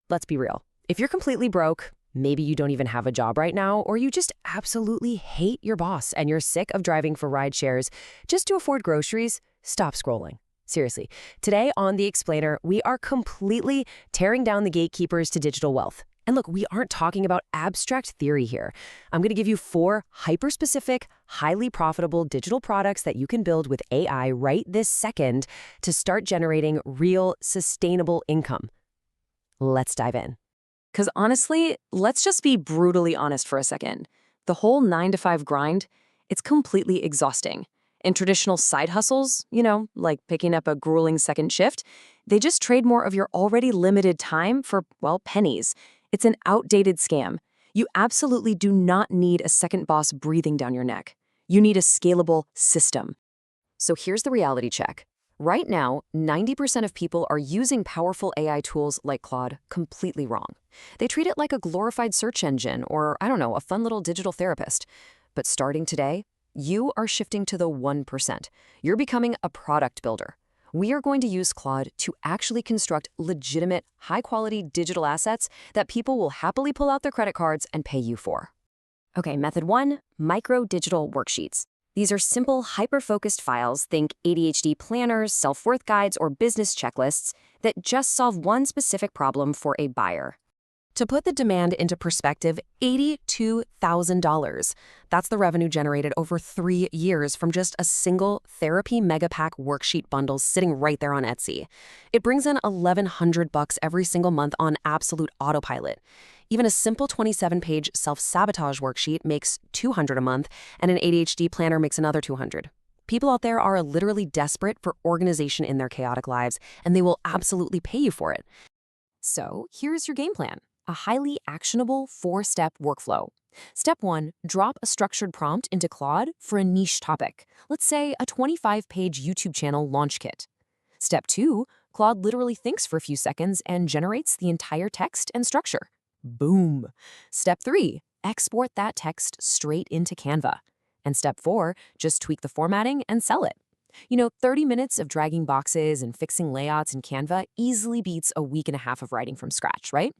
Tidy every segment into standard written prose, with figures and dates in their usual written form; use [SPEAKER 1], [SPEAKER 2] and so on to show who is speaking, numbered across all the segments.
[SPEAKER 1] let's be real. If you're completely broke, maybe you don't even have a job right now, or you just absolutely hate your boss and you're sick of driving for ride shares just to afford groceries, stop scrolling. Seriously, today on The Explainer, we are completely tearing down the gatekeepers to digital wealth. And look, we aren't talking about abstract theory here. I'm going to give you 4 hyper-specific, highly profitable digital products that you can build with AI right this second to start generating real, sustainable income. Let's dive in.
[SPEAKER 2] Because honestly, let's just be brutally honest for a second. The whole 9-to-5 grind, it's completely exhausting. And traditional side hustles, like picking up a grueling second shift, they just trade more of your already limited time for, well, pennies. It's an outdated scam. You absolutely do not need a second boss breathing down your neck. You need a scalable system.
[SPEAKER 1] So here's the reality check. Right now, 90% of people are using powerful AI tools like Claude completely wrong. They treat it like a glorified search engine or, I don't know, a fun little digital therapist. But starting today, you are shifting to the 1%. You're becoming a product builder. We are going to use Claude to actually construct legitimate, high-quality digital assets that people will happily pull out their credit cards and pay you for. Okay, method 1, micro-digital worksheets. These are simple, hyper-focused files, think ADHD planners, self-worth guides, or business checklists that just solve one specific problem for a buyer. To put the demand into perspective, $82,000. That's the revenue generated over 3 years from just a single therapy mega pack worksheet bundle sitting right there on Etsy. It brings in $1,100 every single month on absolute autopilot. Even a simple 27-page self-sabotage worksheet makes $200 a month, and an ADHD planner makes another $200. People out there are literally desperate for organization in their chaotic lives, and they will absolutely pay you for it. So here's your game plan. A highly actionable 4-step workflow. Step 1, drop a structured prompt into Claude for a niche topic. Let's say a 25-page YouTube channel launch kit. Step 2, Claude literally thinks for a few seconds and generates the entire text and structure. Boom. Step 3, export that text straight into Canva. And step 4, just tweak the formatting and sell it. 30 minutes of dragging boxes and fixing layouts in Canva easily beats a week and a half of writing from scratch, right?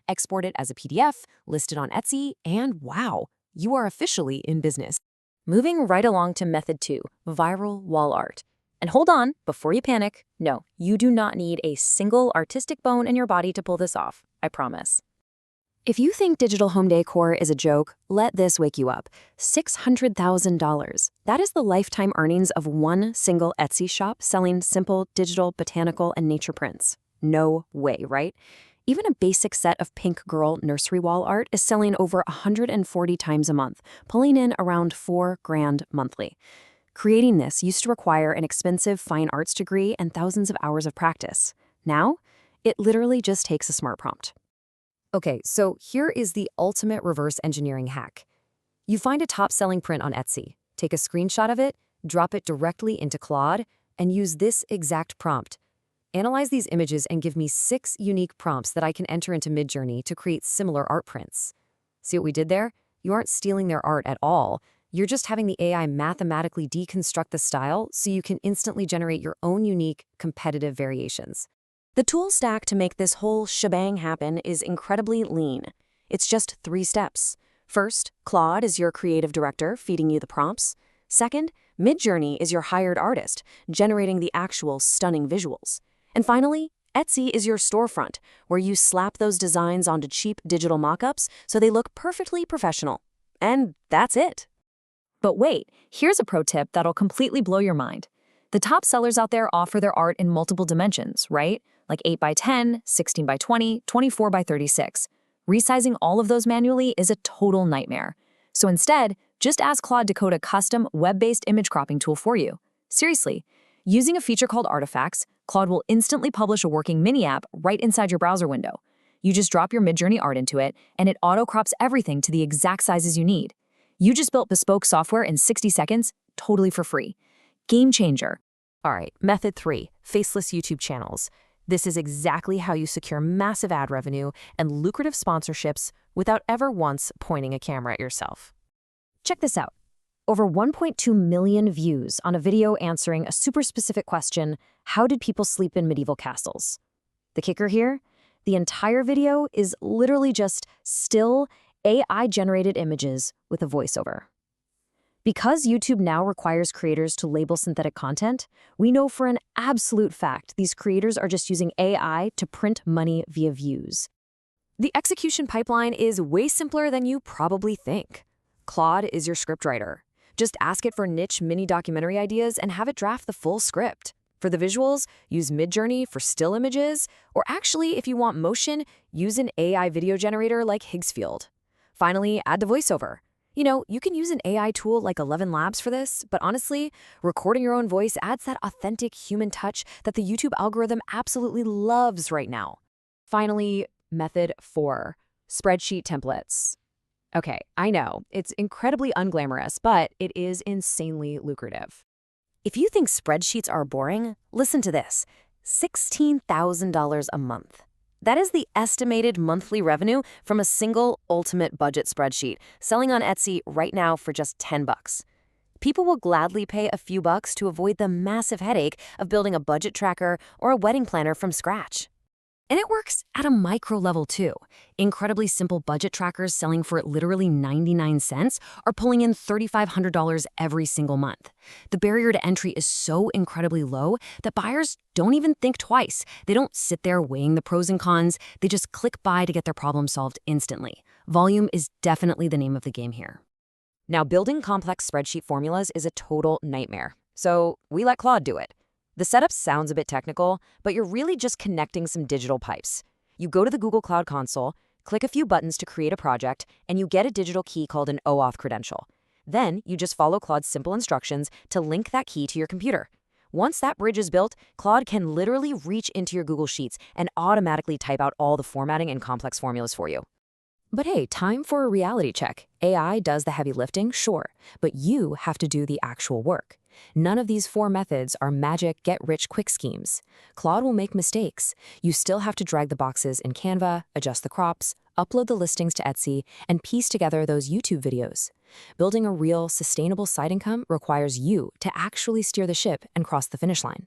[SPEAKER 1] Export it as a PDF, list it on Etsy, and wow, you are officially in business. Moving right along to method 2, viral wall art. And hold on, before you panic, no, you do not need a single artistic bone in your body to pull this off, I promise. If you think digital home decor is a joke, let this wake you up. $600,000. That is the lifetime earnings of one single Etsy shop selling simple digital, botanical, and nature prints. No way, right? Even a basic set of pink girl nursery wall art is selling over 140 times a month, pulling in around $4,000 monthly. Creating this used to require an expensive fine arts degree and thousands of hours of practice. Now, it literally just takes a smart prompt. Okay, so here is the ultimate reverse engineering hack. You find a top-selling print on Etsy, take a screenshot of it, drop it directly into Claude, and use this exact prompt. Analyze these images and give me 6 unique prompts that I can enter into Midjourney to create similar art prints. See what we did there? You aren't stealing their art at all. You're just having the AI mathematically deconstruct the style so you can instantly generate your own unique, competitive variations. The tool stack to make this whole shebang happen is incredibly lean. It's just 3 steps. First, Claude is your creative director feeding you the prompts. Second, Midjourney is your hired artist, generating the actual stunning visuals. And finally, Etsy is your storefront, where you slap those designs onto cheap digital mock-ups so they look perfectly professional. And that's it. But wait, here's a pro tip that'll completely blow your mind. The top sellers out there offer their art in multiple dimensions, right? Like 8x10, 16x20, 24x36. Resizing all of those manually is a total nightmare. So instead, just ask Claude to code a custom web-based image cropping tool for you. Seriously, using a feature called Artifacts, Claude will instantly publish a working mini-app right inside your browser window. You just drop your Midjourney art into it, and it auto-crops everything to the exact sizes you need. You just built bespoke software in 60 seconds, totally for free. Game changer. All right, method 3, faceless YouTube channels. This is exactly how you secure massive ad revenue and lucrative sponsorships without ever once pointing a camera at yourself. Check this out. Over 1.2 million views on a video answering a super specific question, how did people sleep in medieval castles? The kicker here?
[SPEAKER 2] The entire video is literally just still AI-generated images with a voiceover. Because YouTube now requires creators to label synthetic content, we know for an absolute fact these creators are just using AI to print money via views. The execution pipeline is way simpler than you probably think. Claude is your scriptwriter. Just ask it for niche mini documentary ideas and have it draft the full script. For the visuals, use Midjourney for still images, or actually, if you want motion, use an AI video generator like Higgsfield. Finally, add the voiceover. You can use an AI tool like 11 Labs for this, but honestly, recording your own voice adds that authentic human touch that the YouTube algorithm absolutely loves right now. Finally, method 4, spreadsheet templates. Okay, I know, it's incredibly unglamorous, but it is insanely lucrative. If you think spreadsheets are boring, listen to this: $16,000 a month. That is the estimated monthly revenue from a single ultimate budget spreadsheet, selling on Etsy right now for just $10. People will gladly pay a few bucks to avoid the massive headache of building a budget tracker or a wedding planner from scratch. And it works at a micro level too. Incredibly simple budget trackers selling for literally 99 cents are pulling in $3,500 every single month. The barrier to entry is so incredibly low that buyers don't even think twice. They don't sit there weighing the pros and cons. They just click buy to get their problem solved instantly. Volume is definitely the name of the game here. Now, building complex spreadsheet formulas is a total nightmare. So we let Claude do it. The setup sounds a bit technical, but you're really just connecting some digital pipes. You go to the Google Cloud Console, click a few buttons to create a project, and you get a digital key called an OAuth credential. Then you just follow Claude's simple instructions to link that key to your computer. Once that bridge is built, Claude can literally reach into your Google Sheets and automatically type out all the formatting and complex formulas for you. But hey, time for a reality check. AI does the heavy lifting, sure, but you have to do the actual work. None of these 4 methods are magic get-rich-quick schemes. Claude will make mistakes. You still have to drag the boxes in Canva, adjust the crops, upload the listings to Etsy, and piece together those YouTube videos. Building a real, sustainable side income requires you to actually steer the ship and cross the finish line.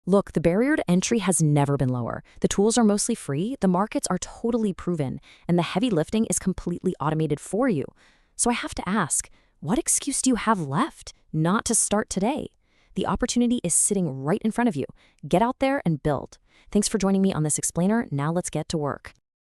[SPEAKER 2] Look, the barrier to entry has never been lower. The tools are mostly free, the markets are totally proven, and the heavy lifting is completely automated for you. So I have to ask, what excuse do you have left not to start today? The opportunity is sitting right in front of you. Get out there and build. Thanks for joining me on this explainer. Now let's get to work.